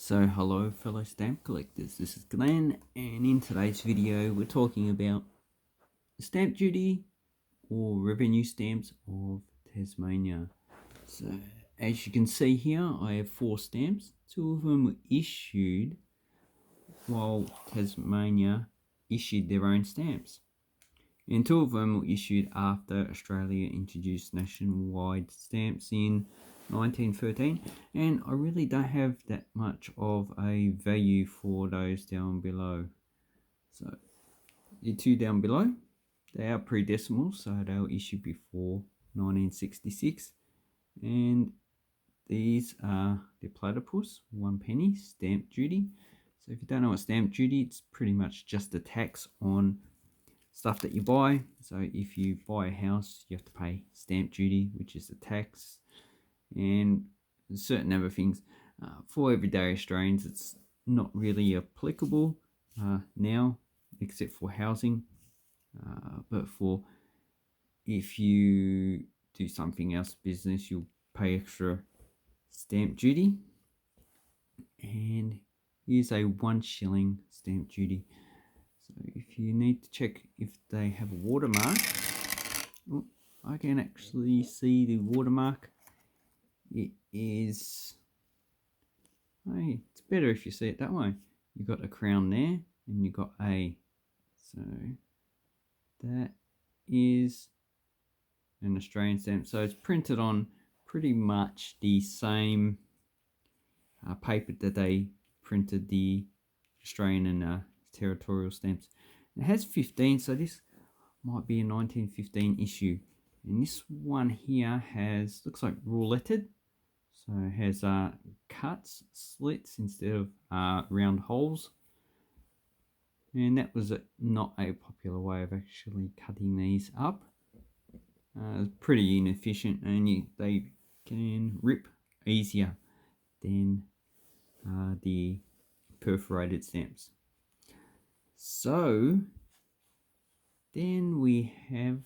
So hello fellow stamp collectors, this is Glenn, and in today's video we're talking about stamp duty or revenue stamps of Tasmania. So as you can see here, I have 4 stamps. 2 of them were issued while Tasmania issued their own stamps, and 2 of them were issued after Australia introduced nationwide stamps in 1913, and I really don't have that much of a value for those down below. So the 2 down below, they are pre-decimal, so they were issued before 1966, and these are the platypus, 1 penny stamp duty. So if you don't know what stamp duty, it's pretty much just a tax on stuff that you buy. So if you buy a house, you have to pay stamp duty, which is a tax, and certain other things. For everyday Australians, it's not really applicable now, except for housing. But for if you do something else, business, you'll pay extra stamp duty. And here's a 1 shilling stamp duty. So if you need to check if they have a watermark, I can actually see the watermark. It is, hey, it's better if you see it that way. You've got a crown there and you've got A. So that is an Australian stamp. So it's printed on pretty much the same paper that they printed the Australian and territorial stamps. It has 15, so this might be a 1915 issue. And this one here looks like rouletted. So it has cuts, slits instead of round holes. And that was not a popular way of actually cutting these up. It's pretty inefficient, and they can rip easier than the perforated stamps. So then we have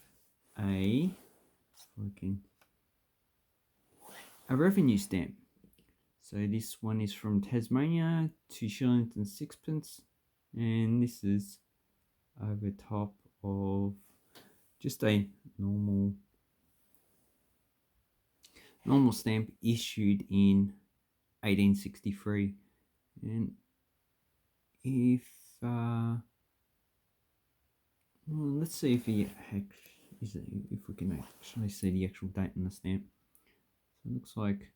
a revenue stamp. So this one is from Tasmania, 2 shillings and 6pence, and this is over top of just a normal stamp issued in 1863. And if well, let's see if we can actually see the actual date on the stamp. So it looks like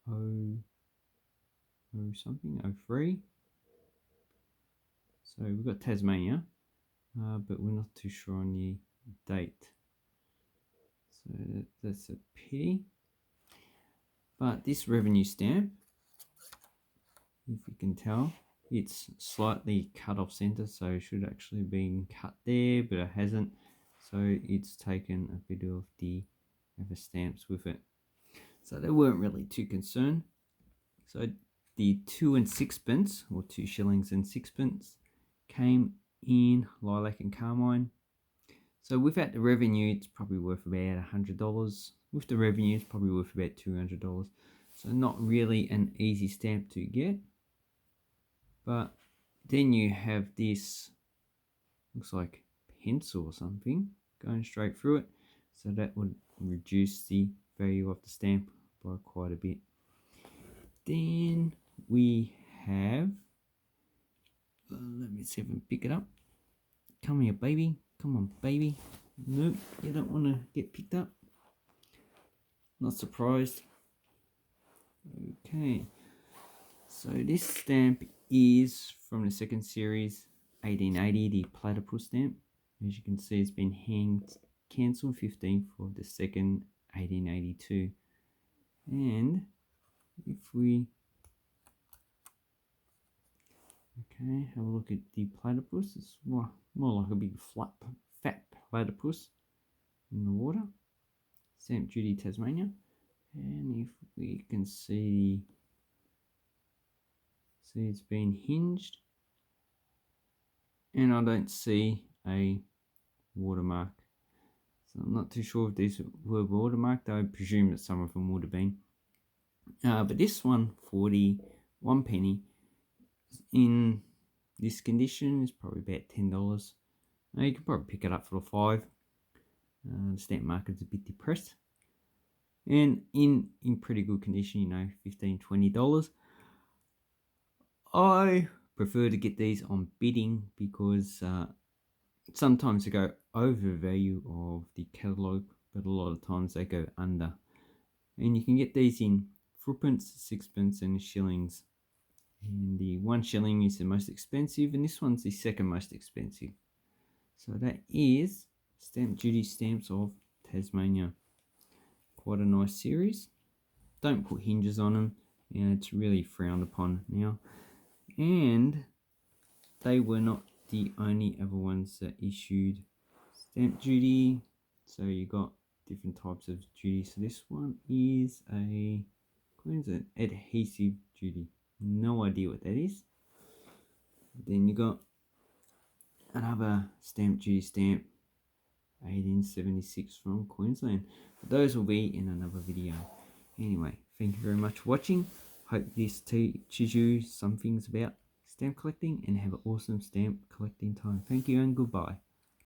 03. So we've got Tasmania, but we're not too sure on the date. So that's a pity. But this revenue stamp, if you can tell, it's slightly cut off center, so it should actually been cut there, but it hasn't. So it's taken a bit of the other stamps with it. So they weren't really too concerned. So the 2 and 6pence, or 2 shillings and 6pence, came in lilac and carmine. So without the revenue, it's probably worth about $100. With the revenue, it's probably worth about $200. So not really an easy stamp to get. But then you have this, looks like pencil or something, going straight through it. So that would reduce the value of the stamp by quite a bit. Then we have, let me see if I can pick it up. Come here, baby. Come on, baby. Nope, you don't want to get picked up. Not surprised. Okay. So this stamp is from the second series, 1880, the platypus stamp. As you can see, it's been cancelled 15th of the 2nd, 1882. And if we have a look at the platypus, it's more like a big fat platypus in the water. Stamp duty Tasmania. And if we can see it's been hinged, and I don't see a watermark. So I'm not too sure if these were watermarked. I presume that some of them would have been. But this one, 40 1 penny. In this condition is probably about $10. Now you can probably pick it up for $5. The stamp market's a bit depressed. And in pretty good condition, you know, $15, $20. I prefer to get these on bidding because sometimes they go over value of the catalogue, but a lot of times they go under. And you can get these in threepence, sixpence and shillings. And the 1 shilling is the most expensive, and this one's the second most expensive. So that is Stamp Duty Stamps of Tasmania. Quite a nice series. Don't put hinges on them. Yeah, it's really frowned upon now. And they were not the only other ones that issued stamp duty. So you got different types of duty. So this one is a Queensland adhesive duty. No idea what that is. Then you got another stamp duty stamp 1876 from Queensland. But those will be in another video. Anyway, thank you very much for watching. Hope this teaches you some things about stamp collecting, and have an awesome stamp collecting time. Thank you and goodbye.